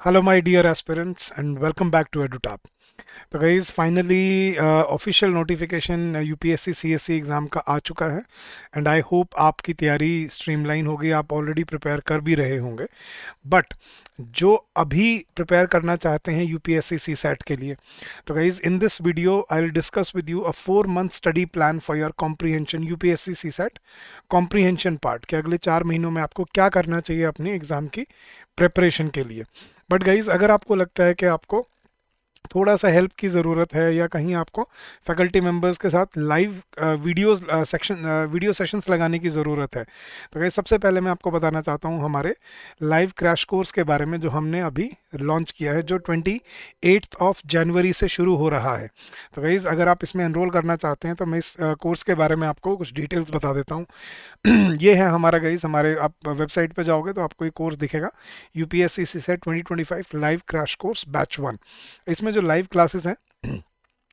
Hello, my dear aspirants, and welcome back to EduTap. तो guys finally official notification UPSC CSC exam का आ चुका है and I hope आपकी तैयारी streamline होगी, आप ऑलरेडी प्रिपेयर कर भी रहे होंगे। बट जो अभी प्रिपेयर करना चाहते हैं यूपीएससी सी सेट के लिए, तो guys in this video I will discuss with you a 4 month study plan for your comprehension UPSC C set comprehension part के अगले 4 महीनों में आपको क्या करना चाहिए अपनी एग्ज़ाम की प्रिपरेशन के लिए। बट गाइज अगर आपको लगता है कि आपको थोड़ा सा हेल्प की ज़रूरत है या कहीं आपको फैकल्टी मेंबर्स के साथ लाइव वीडियो सेशंस लगाने की ज़रूरत है, तो गाइस सबसे पहले मैं आपको बताना चाहता हूँ हमारे लाइव क्रैश कोर्स के बारे में जो हमने अभी लॉन्च किया है, जो 28 जनवरी से शुरू हो रहा है। तो गाइस अगर आप इसमें एनरोल करना चाहते हैं तो मैं इस कोर्स के बारे में आपको कुछ डिटेल्स बता देता हूँ। ये है हमारा गाइस, हमारे आप वेबसाइट पे जाओगे तो आपको ये कोर्स दिखेगा, UPSC C set 2025 live crash course batch 1। इसमें जो लाइव क्लासेस हैं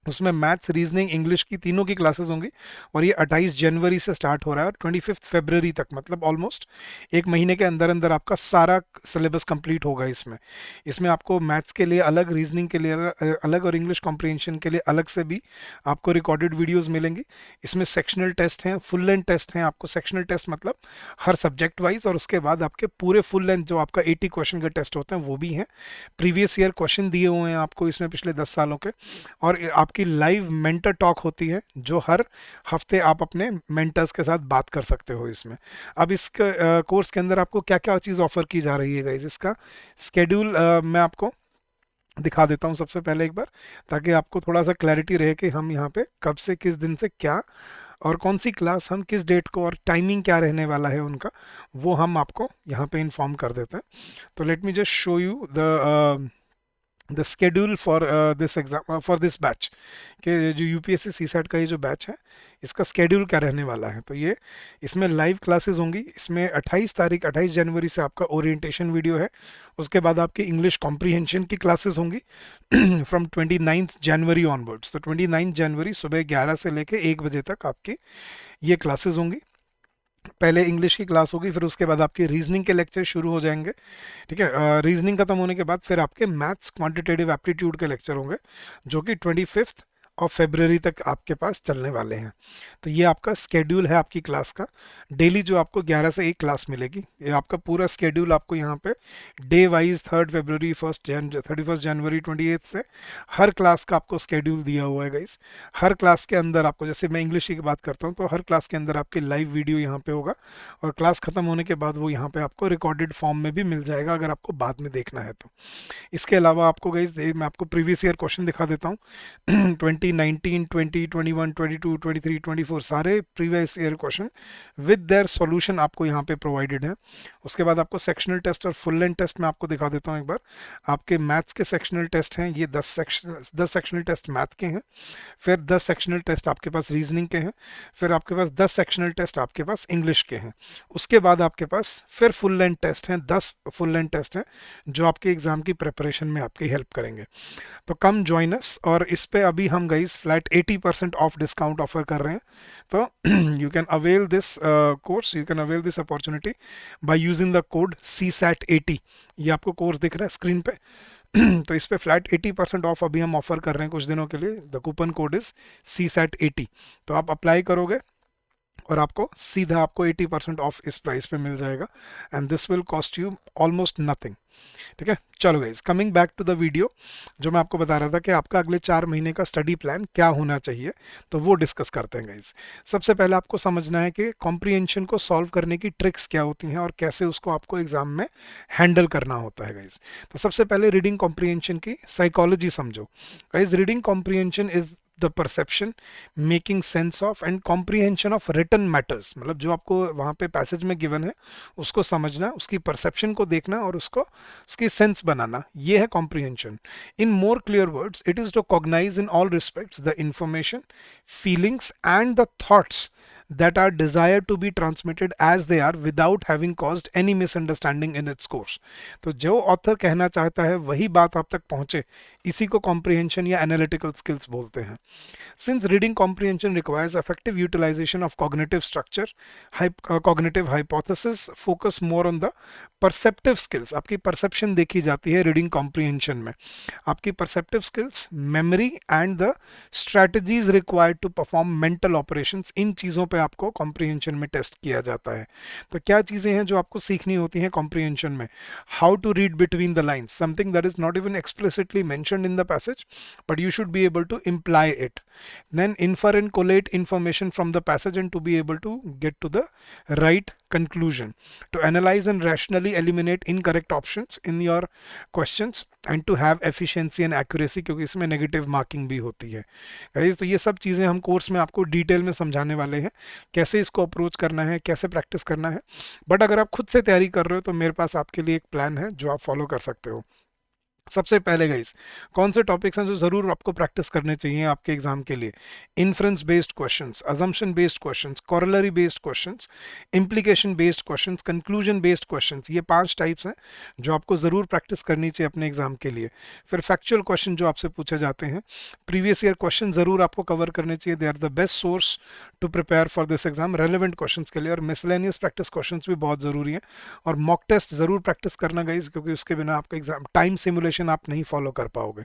उसमें मैथ्स, रीजनिंग, इंग्लिश की तीनों की क्लासेस होंगी और ये 28 जनवरी से स्टार्ट हो रहा है और 25 फरवरी तक, मतलब ऑलमोस्ट एक महीने के अंदर अंदर आपका सारा सिलेबस कंप्लीट होगा। इसमें इसमें आपको मैथ्स के लिए अलग, रीजनिंग के लिए अलग और इंग्लिश कॉम्प्रिहेंशन के लिए अलग से भी आपको रिकॉर्डेड वीडियोस मिलेंगी। इसमें सेक्शनल टेस्ट हैं, फुल लेंथ टेस्ट हैं। आपको सेक्शनल टेस्ट मतलब हर सब्जेक्ट वाइज, और उसके बाद आपके पूरे फुल लेंथ जो आपका 80 क्वेश्चन के टेस्ट होते हैं वो भी हैं। प्रीवियस ईयर क्वेश्चन दिए हुए हैं आपको इसमें पिछले 10 सालों के, और आपकी लाइव मेंटर टॉक होती है जो हर हफ्ते आप अपने मेंटर्स के साथ बात कर सकते हो इसमें। अब इस कोर्स के अंदर आपको क्या क्या चीज़ ऑफर की जा रही है गाइज, इसका स्केड्यूल मैं आपको दिखा देता हूँ सबसे पहले एक बार, ताकि आपको थोड़ा सा क्लैरिटी रहे कि हम यहाँ पे कब से किस दिन से क्या और कौन सी क्लास हम किस डेट को और टाइमिंग क्या रहने वाला है उनका, वो हम आपको यहाँ पे इन्फॉर्म कर देते हैं। तो let me just show you the schedule for this exam for this batch के जो यूपीएससी सी सेट का ये जो बैच है इसका स्केड्यूल क्या रहने वाला है। तो ये इसमें लाइव क्लासेस होंगी। इसमें 28 जनवरी से आपका ओरिएंटेशन वीडियो है। उसके बाद आपकी इंग्लिश कॉम्प्रीहेंशन की क्लासेस होंगी फ्रॉम 29 जनवरी ऑनवर्ड्स। तो 29 जनवरी सुबह 11 से लेके 1 बजे तक आपकी ये क्लासेस होंगी। पहले इंग्लिश की क्लास होगी, फिर उसके बाद आपके रीजनिंग के लेक्चर शुरू हो जाएंगे। ठीक है, रीजनिंग खत्म होने के बाद फिर आपके मैथ्स क्वांटिटेटिव एप्टीट्यूड के लेक्चर होंगे जो कि 25 फरवरी तक आपके पास चलने वाले हैं। तो ये आपका स्केड्यूल है आपकी क्लास का। डेली जो आपको 11 से 1 क्लास मिलेगी, ये आपका पूरा स्केड्यूल आपको यहाँ पे डे वाइज 3 फरवरी, 31 जनवरी, 28 से हर क्लास का आपको स्केड्यूल दिया हुआ है गाइस। हर क्लास के अंदर आपको, जैसे मैं इंग्लिश की बात करता हूँ तो हर क्लास के अंदर आपके लाइव वीडियो यहाँ पे होगा और क्लास खत्म होने के बाद वो यहाँ पे आपको रिकॉर्डेड फॉर्म में भी मिल जाएगा अगर आपको बाद में देखना है तो। इसके अलावा आपको गाइस मैं आपको प्रीवियस ईयर क्वेश्चन दिखा देता हूँ। 2019, 20, 21, 22, 23, 24 सारे previous year question with their solution आपको यहाँ पे प्रोवाइडेड है। उसके बाद आपको सेक्शनल टेस्ट और फुल लेंथ टेस्ट मैं आपको दिखा देता हूँ एक बार। आपके मैथ्स के सेक्शनल टेस्ट हैं, ये 10 सेक्शनल टेस्ट मैथ के हैं। फिर 10 सेक्शनल टेस्ट आपके पास रीजनिंग के हैं। फिर आपके पास 10 सेक्शनल टेस्ट आपके पास इंग्लिश के हैं। उसके बाद आपके पास फिर फुल लेंथ टेस्ट हैं, 10 फुल लेंथ टेस्ट हैं जो आपके एग्जाम की प्रिपरेशन में आपकी हेल्प करेंगे। तो कम जॉइन अस, और इस पे अभी हम guys flat 80% of discount offer कर रहे हैं। तो you can avail this course, you can avail this opportunity by using the code CSAT80। ये आपको कोर्स दिख रहा है स्क्रीन पे। तो इस पे फ्लैट 80% ऑफ अभी हम ऑफर कर रहे हैं कुछ दिनों के लिए। The coupon code is CSAT80। तो आप अप्लाई करोगे और आपको सीधा आपको 80% ऑफ इस प्राइस पे मिल जाएगा and this will cost you almost nothing. ठीक है, चलो guys coming back to the video, जो मैं आपको बता रहा था कि आपका अगले 4 महीने का स्टडी प्लान क्या होना चाहिए, तो वो डिस्कस करते हैं गाइज। सबसे पहले आपको समझना है कि कॉम्प्रीहेंशन को सॉल्व करने की ट्रिक्स क्या होती हैं और कैसे उसको आपको एग्जाम में हैंडल करना होता है गाइज। तो सबसे पहले रीडिंग कॉम्प्रीहेंशन की साइकोलॉजी समझो guys. Reading comprehension is the perception, making sense of and comprehension of written matters. मतलब जो आपको वहाँ पे पैसेज में गिवन है उसको समझना, उसकी परसेप्शन को देखना और उसको उसकी सेंस बनाना, ये है comprehension. In more clear words it is to cognize in all respects the information, feelings and the thoughts that are desired to be transmitted as they are without having caused any misunderstanding in its course. तो जो author कहना चाहता है वही बात आप तक पहुंचे, इसी को कॉम्प्रिहेंशन या एनालिटिकल स्किल्स बोलते हैं. Since reading comprehension requires effective utilization of cognitive structure, cognitive hypothesis focus more on the perceptive skills. आपकी perception देखी जाती है reading comprehension में. आपकी perceptive skills, memory and the strategies required to perform mental operations, इन चीज़ों पे आपको comprehension में टेस्ट किया जाता है. तो क्या चीज़ें हैं जो आपको सीखनी होती हैं comprehension में? How to read between the lines, something that is not even explicitly mentioned in the passage, but you should be able to imply it. Then infer and collate information from the passage and to be able to get to the right conclusion, to analyze and rationally eliminate incorrect options in your questions and to have efficiency and accuracy, क्योंकि इसमें negative marking भी होती है. Guys, तो ये सब चीज़ें हम कोर्स में आपको डिटेल में समझाने वाले हैं, कैसे इसको अप्रोच करना है, कैसे प्रैक्टिस करना है. बट अगर आप खुद से तैयारी कर रहे हो तो मेरे पास आपके लिए एक प्लान है जो आप फॉलो कर सकते हो. सबसे पहले गाइस, कौन से टॉपिक्स हैं जो ज़रूर आपको प्रैक्टिस करने चाहिए आपके एग्जाम के लिए? Inference based questions, assumption based questions, corollary based questions, implication based questions, conclusion based questions. ये 5 टाइप्स हैं जो आपको ज़रूर प्रैक्टिस करनी चाहिए अपने एग्जाम के लिए. फिर फैक्चुअल क्वेश्चन जो आपसे पूछे जाते हैं, प्रीवियस ईयर क्वेश्चन ज़रूर आपको कवर करने चाहिए. They are the best source to prepare for this exam, relevant question के लिए. और मिसलेनियस प्रैक्टिस क्वेश्चन भी बहुत ज़रूरी है. और मॉक टेस्ट ज़रूर प्रैक्टिस करना गाइज, क्योंकि उसके बिना आपका एग्जाम टाइम सिमुलेशन आप नहीं फॉलो कर पाओगे.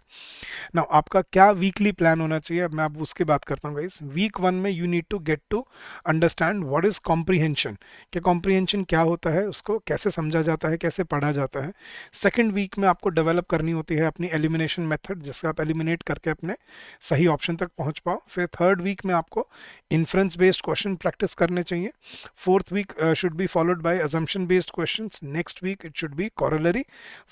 नाउ आपका क्या वीकली प्लान होना चाहिए, अब मैं आप उसकी बात करता हूँ गाइस. वीक 1 में you need to get to understand what is comprehension, कि कॉम्प्रिहेंशन क्या होता है, उसको कैसे समझा जाता है, कैसे पढ़ा जाता है. सेकंड वीक में आपको डेवलप करनी होती है अपनी एलिमिनेशन मेथड, जिससे आप एलिमिनेट करके अपने सही ऑप्शन तक पहुंच पाओ. फिर थर्ड वीक में आपको इन्फ्रेंस बेस्ड क्वेश्चन प्रैक्टिस करने चाहिए. Fourth week should be followed by assumption based questions. Next week it should be corollary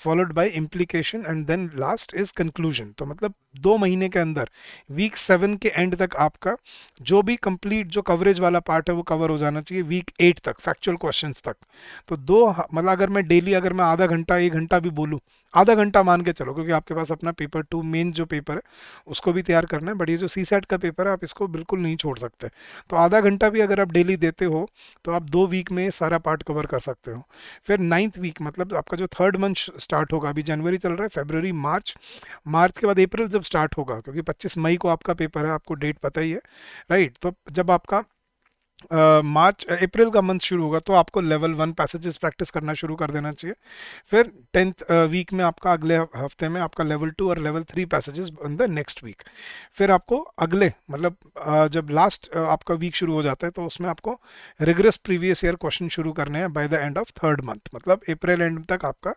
followed by implication and then last is conclusion. तो मतलब 2 महीने के अंदर वीक 7 के एंड तक आपका जो भी कंप्लीट जो कवरेज वाला पार्ट है वो कवर हो जाना चाहिए वीक 8 तक, फैक्चुअल क्वेश्चंस तक. तो मतलब अगर मैं डेली अगर मैं आधा घंटा 1 घंटा भी बोलूँ, आधा घंटा मान के चलो, क्योंकि आपके पास अपना पेपर 2 मेन जो पेपर है उसको भी तैयार करना है, बट ये जो CSAT का पेपर है आप इसको बिल्कुल नहीं छोड़ सकते. तो आधा घंटा भी अगर आप डेली देते हो तो आप 2 वीक में सारा पार्ट कवर कर सकते हो. फिर 9th वीक मतलब आपका जो थर्ड मंथ स्टार्ट होगा, अभी जनवरी चल रहा है, फरवरी, मार्च के बाद अप्रैल जब स्टार्ट होगा, क्योंकि 25 मई को आपका पेपर है, आपको डेट पता ही है, राइट. तो जब आपका मार्च अप्रैल का मंथ शुरू होगा तो आपको लेवल 1 पैसेजेस प्रैक्टिस करना शुरू कर देना चाहिए. फिर 10th वीक में आपका अगले हफ्ते में आपका लेवल 2 और level 3 passages in the next week. फिर आपको अगले मतलब जब लास्ट आपका वीक शुरू हो जाता है तो उसमें आपको रिग्रेस प्रीवियस ईयर क्वेश्चन शुरू करने हैं by the end of third month, मतलब अप्रैल एंड तक आपका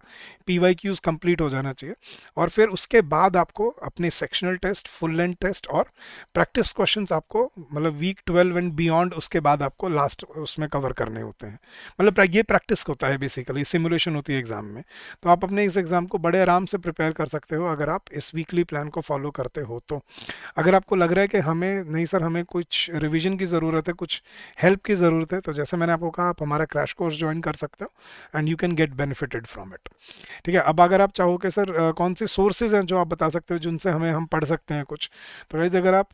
PYQs कंप्लीट हो जाना चाहिए. और फिर उसके बाद आपको अपने sectional test, full length test और प्रैक्टिस क्वेश्चंस आपको मतलब वीक 12 एंड बियॉन्ड उसके बाद आपको लास्ट उसमें कवर करने होते हैं. मतलब ये प्रैक्टिस होता है, बेसिकली सिमुलेशन होती है एग्जाम में. तो आप अपने इस एग्जाम को बड़े आराम से प्रिपेयर कर सकते हो अगर आप इस वीकली प्लान को फॉलो करते हो. तो अगर आपको लग रहा है कि हमें नहीं सर, हमें कुछ रिवीजन की ज़रूरत है, कुछ हेल्प की ज़रूरत है, तो जैसे मैंने आपको कहा आप हमारा क्रैश कोर्स ज्वाइन कर सकते हो and you can get benefited from it. ठीक है. अब अगर आप चाहो कि सर कौन से सोर्सेज हैं जो आप बता सकते हो जिनसे हम पढ़ सकते हैं कुछ, तो गाइस अगर आप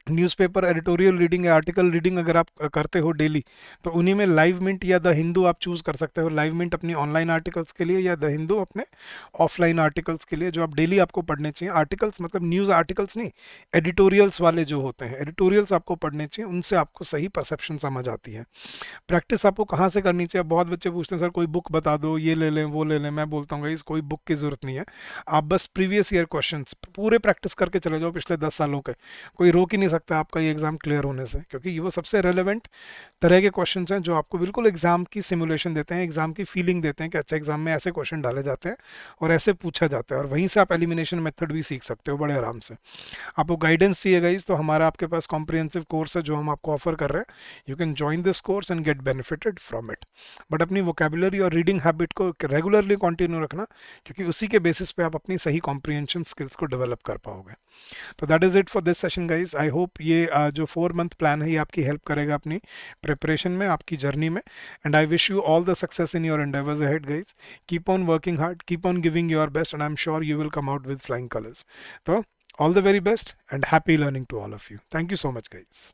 न्यूज़पेपर एडिटोरियल रीडिंग या आर्टिकल रीडिंग अगर आप करते हो डेली, तो उन्हीं में लाइव मिंट या द हिंदू आप चूज़ कर सकते हो. लाइव मिंट अपनी ऑनलाइन आर्टिकल्स के लिए या द हिंदू अपने ऑफलाइन आर्टिकल्स के लिए, जो आप डेली आपको पढ़ने चाहिए. आर्टिकल्स मतलब न्यूज़ आर्टिकल्स नहीं, एडिटोरियल्स वाले जो होते हैं, एडिटोरियल्स आपको पढ़ने चाहिए, उनसे आपको सही परसेप्शन समझ आती है. प्रैक्टिस आपको कहाँ से करनी चाहिए? बहुत बच्चे पूछते हैं सर कोई बुक बता दो, ये ले लें वो ले लें. मैं बोलता हूँ इस कोई बुक की ज़रूरत नहीं है. आप बस प्रीवियस ईयर क्वेश्चंस पूरे प्रैक्टिस करके चले जाओ पिछले 10 सालों के. कोई रोक ही नहीं सकता आपका ये एग्ज़ाम क्लियर होने से, क्योंकि ये वो सबसे रेलेवेंट तरह के क्वेश्चंस हैं जो आपको बिल्कुल एग्जाम की सिमुलेशन देते हैं, एग्जाम की फीलिंग देते हैं कि अच्छा एग्जाम में ऐसे क्वेश्चन डाले जाते हैं और ऐसे पूछा जाता है. और वहीं से आप एलिमिनेशन मेथड भी सीख सकते हो बड़े आराम से. आपको गाइडेंस चाहिए गाइस, तो हमारा आपके पास कॉम्प्रिहेंसिव कोर्स है जो हम आपको ऑफर कर रहे हैं. You can join this course and get benefited from it. But अपनी वोकेबुलरी और रीडिंग हैबिट को रेगुलरली कंटिन्यू रखना, क्योंकि उसी के बेसिस पे आप अपनी सही कॉम्प्रिहेंशन स्किल्स को डेवलप कर पाओगे. तो that is it for this session guys. I hope ये जो 4 मंथ प्लान है ये आपकी हेल्प करेगा अपनी प्रिपरेशन में, आपकी जर्नी में. And I wish you all the success in your endeavours ahead guys. Keep on working hard, keep on giving your best, and I am sure you will come out with flying colors. So all the very best and happy learning to all of you. Thank you so much guys.